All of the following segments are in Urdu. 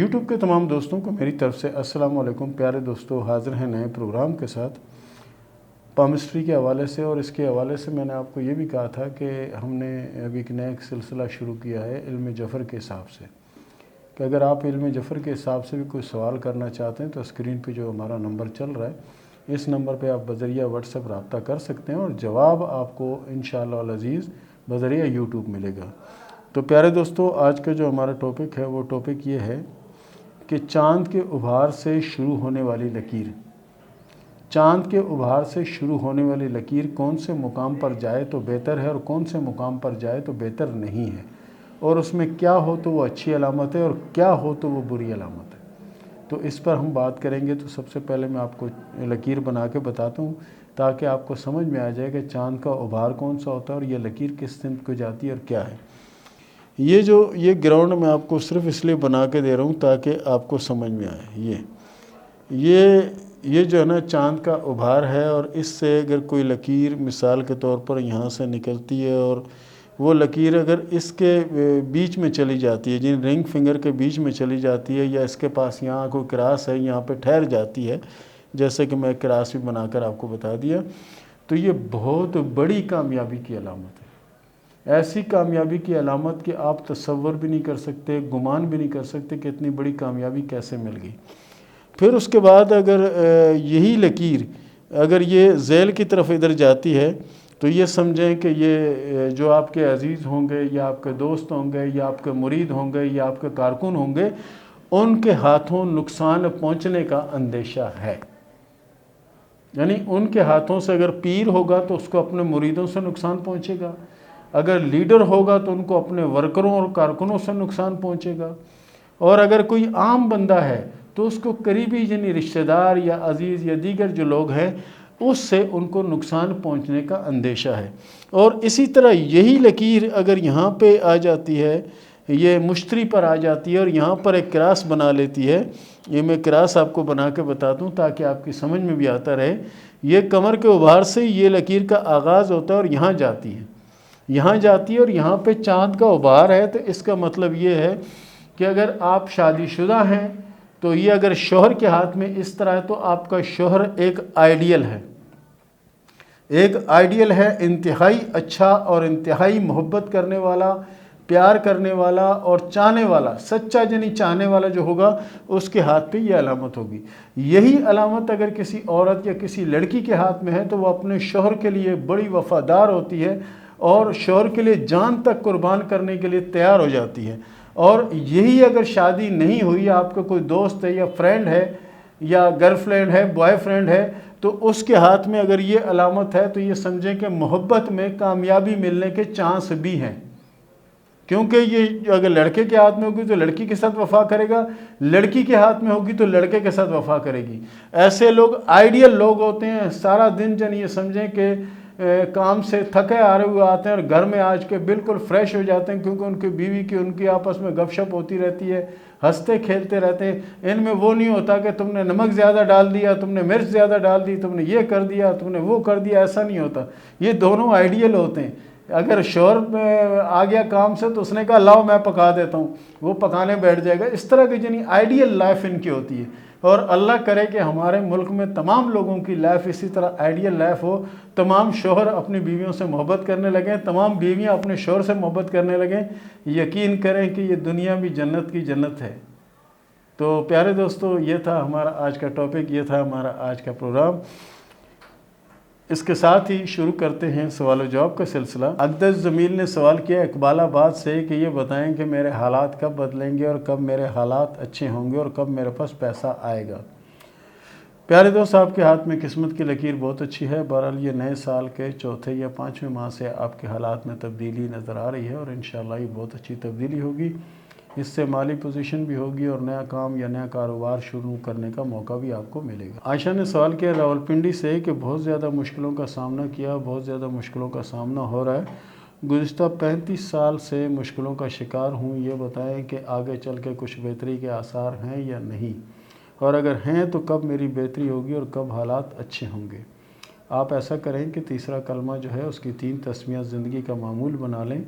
یوٹیوب کے تمام دوستوں کو میری طرف سے السلام علیکم۔ پیارے دوستو، حاضر ہیں نئے پروگرام کے ساتھ پامسٹری کے حوالے سے، اور اس کے حوالے سے میں نے آپ کو یہ بھی کہا تھا کہ ہم نے ابھی ایک نیا سلسلہ شروع کیا ہے علم جفر کے حساب سے، کہ اگر آپ علم جفر کے حساب سے بھی کوئی سوال کرنا چاہتے ہیں تو اسکرین پہ جو ہمارا نمبر چل رہا ہے اس نمبر پہ آپ بذریعہ واٹس ایپ رابطہ کر سکتے ہیں، اور جواب آپ کو انشاءاللہ العزیز بذریعہ یوٹیوب ملے گا۔ تو پیارے دوستو، آج کا جو ہمارا ٹاپک ہے وہ ٹاپک یہ ہے کہ چاند کے ابھار سے شروع ہونے والی لکیر، چاند کے ابھار سے شروع ہونے والی لکیر کون سے مقام پر جائے تو بہتر ہے اور کون سے مقام پر جائے تو بہتر نہیں ہے، اور اس میں کیا ہو تو وہ اچھی علامت ہے اور کیا ہو تو وہ بری علامت ہے۔ تو اس پر ہم بات کریں گے۔ تو سب سے پہلے میں آپ کو لکیر بنا کے بتاتا ہوں تاکہ آپ کو سمجھ میں آ جائے کہ چاند کا ابھار کون سا ہوتا ہے اور یہ لکیر کس سمت کو جاتی ہے اور کیا ہے۔ یہ گراؤنڈ میں آپ کو صرف اس لیے بنا کے دے رہا ہوں تاکہ آپ کو سمجھ میں آئے۔ یہ جو ہے نا چاند کا ابھار ہے، اور اس سے اگر کوئی لکیر مثال کے طور پر یہاں سے نکلتی ہے اور وہ لکیر اگر اس کے بیچ میں چلی جاتی ہے، جن رنگ فنگر کے بیچ میں چلی جاتی ہے، یا اس کے پاس یہاں کوئی کراس ہے یہاں پہ ٹھہر جاتی ہے، جیسے کہ میں کراس بھی بنا کر آپ کو بتا دیا، تو یہ بہت بڑی کامیابی کی علامت ہے۔ ایسی کامیابی کی علامت کہ آپ تصور بھی نہیں کر سکتے، گمان بھی نہیں کر سکتے کہ اتنی بڑی کامیابی کیسے مل گئی۔ پھر اس کے بعد اگر یہی لکیر اگر یہ ذیل کی طرف ادھر جاتی ہے تو یہ سمجھیں کہ یہ جو آپ کے عزیز ہوں گے یا آپ کے دوست ہوں گے یا آپ کے مرید ہوں گے یا آپ کے کارکن ہوں گے، ان کے ہاتھوں نقصان پہنچنے کا اندیشہ ہے۔ یعنی ان کے ہاتھوں سے اگر پیر ہوگا تو اس کو اپنے مریدوں سے نقصان پہنچے گا، اگر لیڈر ہوگا تو ان کو اپنے ورکروں اور کارکنوں سے نقصان پہنچے گا، اور اگر کوئی عام بندہ ہے تو اس کو قریبی یعنی رشتہ دار یا عزیز یا دیگر جو لوگ ہیں اس سے ان کو نقصان پہنچنے کا اندیشہ ہے۔ اور اسی طرح یہی لکیر اگر یہاں پہ آ جاتی ہے، یہ مشتری پر آ جاتی ہے اور یہاں پر ایک کراس بنا لیتی ہے، یہ میں کراس آپ کو بنا کے بتاتا ہوں تاکہ آپ کی سمجھ میں بھی آتا رہے۔ یہ کمر کے ابھار سے یہ لکیر کا آغاز ہوتا ہے اور یہاں جاتی ہے، یہاں جاتی ہے اور یہاں پہ چاند کا ابھار ہے، تو اس کا مطلب یہ ہے کہ اگر آپ شادی شدہ ہیں تو یہ اگر شوہر کے ہاتھ میں اس طرح ہے تو آپ کا شوہر ایک آئیڈیل ہے، انتہائی اچھا اور انتہائی محبت کرنے والا، پیار کرنے والا اور چاہنے والا، سچا یعنی چاہنے والا جو ہوگا اس کے ہاتھ پہ یہ علامت ہوگی۔ یہی علامت اگر کسی عورت یا کسی لڑکی کے ہاتھ میں ہے تو وہ اپنے شوہر کے لیے بڑی وفادار ہوتی ہے اور شوہر کے لیے جان تک قربان کرنے کے لیے تیار ہو جاتی ہے۔ اور یہی اگر شادی نہیں ہوئی، آپ کا کوئی دوست ہے یا فرینڈ ہے یا گرل فرینڈ ہے، بوائے فرینڈ ہے، تو اس کے ہاتھ میں اگر یہ علامت ہے تو یہ سمجھیں کہ محبت میں کامیابی ملنے کے چانس بھی ہیں، کیونکہ یہ اگر لڑکے کے ہاتھ میں ہوگی تو لڑکی کے ساتھ وفا کرے گا، لڑکی کے ہاتھ میں ہوگی تو لڑکے کے ساتھ وفا کرے گی۔ ایسے لوگ آئیڈیل لوگ ہوتے ہیں، سارا دن یہ سمجھیں کہ کام سے تھکے آرے ہوئے آتے ہیں اور گھر میں آج کے بالکل فریش ہو جاتے ہیں، کیونکہ ان کی بیوی کی ان کی آپس میں گپ شپ ہوتی رہتی ہے، ہنستے کھیلتے رہتے ہیں۔ ان میں وہ نہیں ہوتا کہ تم نے نمک زیادہ ڈال دیا، تم نے مرچ زیادہ ڈال دی، تم نے یہ کر دیا، تم نے وہ کر دیا، ایسا نہیں ہوتا۔ یہ دونوں آئیڈیل ہوتے ہیں۔ اگر شوہر آ گیا کام سے تو اس نے کہا لاؤ میں پکا دیتا ہوں، وہ پکانے بیٹھ جائے گا۔ اس طرح کی یعنی آئیڈیل لائف ان کی ہوتی ہے، اور اللہ کرے کہ ہمارے ملک میں تمام لوگوں کی لائف اسی طرح آئیڈیل لائف ہو، تمام شوہر اپنی بیویوں سے محبت کرنے لگیں، تمام بیویاں اپنے شوہر سے محبت کرنے لگیں۔ یقین کریں کہ یہ دنیا بھی جنت کی جنت ہے۔ تو پیارے دوستو، یہ تھا ہمارا آج کا ٹاپک، یہ تھا ہمارا آج کا پروگرام۔ اس کے ساتھ ہی شروع کرتے ہیں سوال و جواب کا سلسلہ۔ اقدس زمیل نے سوال کیا اقبال آباد سے کہ یہ بتائیں کہ میرے حالات کب بدلیں گے اور کب میرے حالات اچھے ہوں گے اور کب میرے پاس پیسہ آئے گا۔ پیارے دوست، آپ کے ہاتھ میں قسمت کی لکیر بہت اچھی ہے۔ بہرحال یہ نئے سال کے چوتھے یا پانچویں ماہ سے آپ کے حالات میں تبدیلی نظر آ رہی ہے، اور انشاءاللہ یہ بہت اچھی تبدیلی ہوگی۔ اس سے مالی پوزیشن بھی ہوگی اور نیا کام یا نیا کاروبار شروع کرنے کا موقع بھی آپ کو ملے گا۔ عائشہ نے سوال کیا راولپنڈی سے کہ بہت زیادہ مشکلوں کا سامنا کیا، بہت زیادہ مشکلوں کا سامنا ہو رہا ہے، گزشتہ 35 سال سے مشکلوں کا شکار ہوں، یہ بتائیں کہ آگے چل کے کچھ بہتری کے آثار ہیں یا نہیں، اور اگر ہیں تو کب میری بہتری ہوگی اور کب حالات اچھے ہوں گے۔ آپ ایسا کریں کہ تیسرا کلمہ جو ہے اس کی 3 تسمیہ زندگی کا معمول بنا لیں۔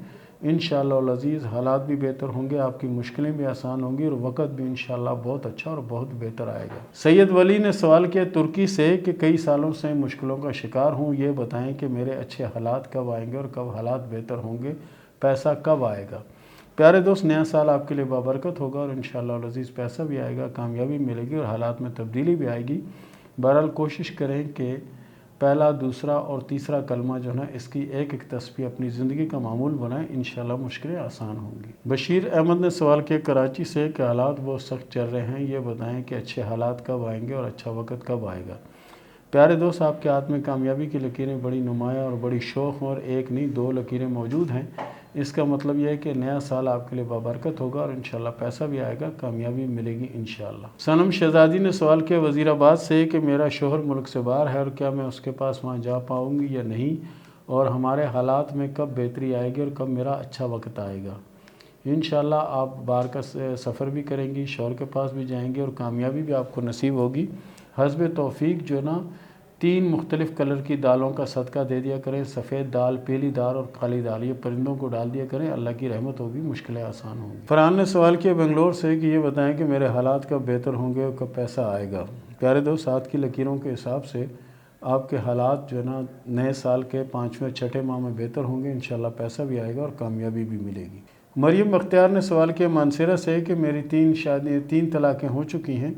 انشاءاللہ العزیز حالات بھی بہتر ہوں گے، آپ کی مشکلیں بھی آسان ہوں گی اور وقت بھی انشاءاللہ بہت اچھا اور بہت بہتر آئے گا۔ سید ولی نے سوال کیا ترکی سے کہ کئی سالوں سے مشکلوں کا شکار ہوں، یہ بتائیں کہ میرے اچھے حالات کب آئیں گے اور کب حالات بہتر ہوں گے، پیسہ کب آئے گا؟ پیارے دوست، نیا سال آپ کے لیے بابرکت ہوگا اور انشاءاللہ العزیز پیسہ بھی آئے گا، کامیابی ملے گی اور حالات میں تبدیلی بھی آئے گی۔ بہرحال کوشش کریں کہ پہلا، دوسرا اور تیسرا کلمہ جو ہے اس کی ایک ایک تسبیح اپنی زندگی کا معمول بنائیں، انشاءاللہ مشکلیں آسان ہوں گی۔ بشیر احمد نے سوال کیا کراچی سے کہ حالات بہت سخت چل رہے ہیں، یہ بتائیں کہ اچھے حالات کب آئیں گے اور اچھا وقت کب آئے گا؟ پیارے دوست، آپ کے ہاتھ میں کامیابی کی لکیریں بڑی نمایاں اور بڑی شوق اور ایک نہیں 2 لکیریں موجود ہیں۔ اس کا مطلب یہ ہے کہ نیا سال آپ کے لیے بابرکت ہوگا اور انشاءاللہ پیسہ بھی آئے گا، کامیابی ملے گی انشاءاللہ۔ صنم شہزادی نے سوال کیا وزیر آباد سے کہ میرا شوہر ملک سے باہر ہے اور کیا میں اس کے پاس وہاں جا پاؤں گی یا نہیں، اور ہمارے حالات میں کب بہتری آئے گی اور کب میرا اچھا وقت آئے گا؟ انشاءاللہ آپ باہر کا سفر بھی کریں گی، شوہر کے پاس بھی جائیں گے اور کامیابی بھی آپ کو نصیب ہوگی۔ حسب توفیق جو نا 3 مختلف کلر کی دالوں کا صدقہ دے دیا کریں، سفید دال، پیلی دال اور کالی دال، یہ پرندوں کو ڈال دیا کریں، اللہ کی رحمت ہوگی، مشکلیں آسان ہوں گی۔ فرحان نے سوال کیا بنگلور سے کہ یہ بتائیں کہ میرے حالات کب بہتر ہوں گے اور کب پیسہ آئے گا؟ پیارے دوست، ساتھ کی لکیروں کے حساب سے آپ کے حالات جو ہے نا نئے سال کے 5ویں 6ٹھے ماہ میں بہتر ہوں گے، انشاءاللہ پیسہ بھی آئے گا اور کامیابی بھی ملے گی۔ مریم بختیار نے سوال کیا مانسیرہ سے کہ میری 3 طلاقیں ہو چکی ہیں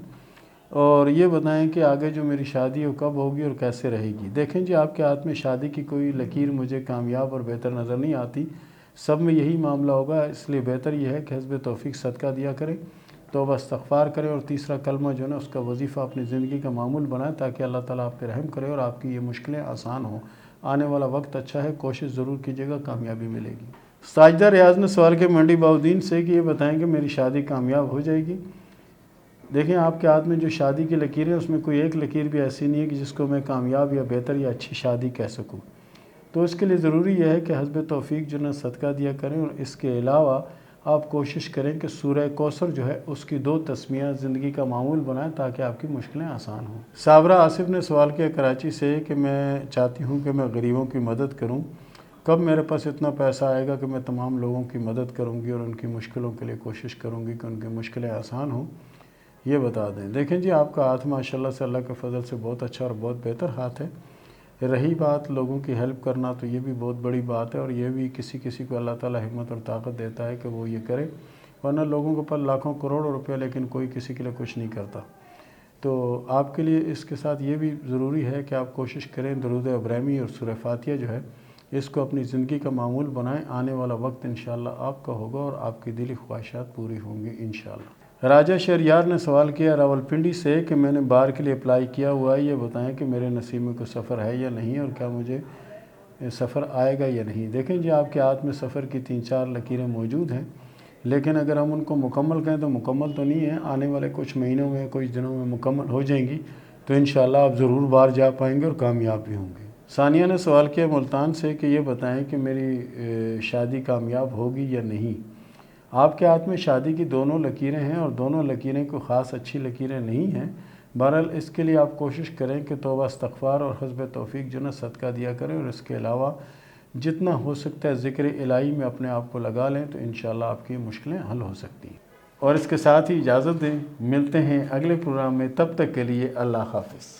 اور یہ بتائیں کہ آگے جو میری شادی وہ کب ہوگی اور کیسے رہے گی؟ دیکھیں جی، آپ کے ہاتھ میں شادی کی کوئی لکیر مجھے کامیاب اور بہتر نظر نہیں آتی، سب میں یہی معاملہ ہوگا، اس لیے بہتر یہ ہے کہ حسب توفیق صدقہ دیا کریں، توبہ استغفار کریں اور تیسرا کلمہ جو ہے نا اس کا وظیفہ اپنی زندگی کا معمول بنائیں تاکہ اللہ تعالیٰ آپ پہ رحم کرے اور آپ کی یہ مشکلیں آسان ہوں۔ آنے والا وقت اچھا ہے، کوشش ضرور کیجیے گا، کامیابی ملے گی۔ ساجدہ ریاض نے سوال کیا منڈی باؤدین سے کہ یہ بتائیں کہ میری شادی کامیاب ہو جائے گی؟ دیکھیں، آپ کے ہاتھ میں جو شادی کی لکیر ہے اس میں کوئی ایک لکیر بھی ایسی نہیں ہے کہ جس کو میں کامیاب یا بہتر یا اچھی شادی کہہ سکوں، تو اس کے لیے ضروری یہ ہے کہ حسب توفیق جو ہے صدقہ دیا کریں اور اس کے علاوہ آپ کوشش کریں کہ سورہ کوثر جو ہے اس کی 2 تسمیاں زندگی کا معمول بنائیں تاکہ آپ کی مشکلیں آسان ہوں۔ صابرہ آصف نے سوال کیا کراچی سے کہ میں چاہتی ہوں کہ میں غریبوں کی مدد کروں، کب میرے پاس اتنا پیسہ آئے گا کہ میں تمام لوگوں کی مدد کروں گی اور ان کی مشکلوں کے لیے کوشش کروں گی کہ ان کی مشکلیں آسان ہوں، یہ بتا دیں۔ دیکھیں جی، آپ کا ہاتھ ماشاءاللہ سے اللہ کے فضل سے بہت اچھا اور بہت بہتر ہاتھ ہے۔ رہی بات لوگوں کی ہیلپ کرنا، تو یہ بھی بہت بڑی بات ہے اور یہ بھی کسی کو اللہ تعالیٰ ہمت اور طاقت دیتا ہے کہ وہ یہ کرے، ورنہ لوگوں کے پاس لاکھوں کروڑوں روپے لیکن کوئی کسی کے لیے کچھ نہیں کرتا۔ تو آپ کے لیے اس کے ساتھ یہ بھی ضروری ہے کہ آپ کوشش کریں درود ابراہیمی اور سورہ فاتحہ جو ہے اس کو اپنی زندگی کا معمول بنائیں، آنے والا وقت انشاءاللہ آپ کا ہوگا اور آپ کی دلی خواہشات پوری ہوں گی انشاءاللہ۔ راجہ شہریار نے سوال کیا راولپنڈی سے کہ میں نے بار کے لیے اپلائی کیا ہوا ہے، یہ بتائیں کہ میرے نصیب میں کوئی سفر ہے یا نہیں اور کیا مجھے سفر آئے گا یا نہیں؟ دیکھیں جی، آپ کے ہاتھ میں سفر کی 3-4 لکیریں موجود ہیں، لیکن اگر ہم ان کو مکمل کہیں تو مکمل تو نہیں ہیں، آنے والے کچھ مہینوں میں کچھ دنوں میں مکمل ہو جائیں گی، تو انشاءاللہ آپ ضرور باہر جا پائیں گے اور کامیاب بھی ہوں گے۔ ثانیہ نے سوال کیا ملتان سے کہ یہ بتائیں کہ میری شادی کامیاب ہوگی یا نہیں؟ آپ کے ہاتھ میں شادی کی دونوں لکیریں ہیں اور دونوں لکیریں کوئی خاص اچھی لکیریں نہیں ہیں، بہرحال اس کے لیے آپ کوشش کریں کہ توبہ استغفار اور حسب توفیق جو نا صدقہ دیا کریں اور اس کے علاوہ جتنا ہو سکتا ہے ذکر الہی میں اپنے آپ کو لگا لیں تو انشاءاللہ آپ کی مشکلیں حل ہو سکتی ہیں۔ اور اس کے ساتھ ہی اجازت دیں، ملتے ہیں اگلے پروگرام میں، تب تک کے لیے اللہ حافظ۔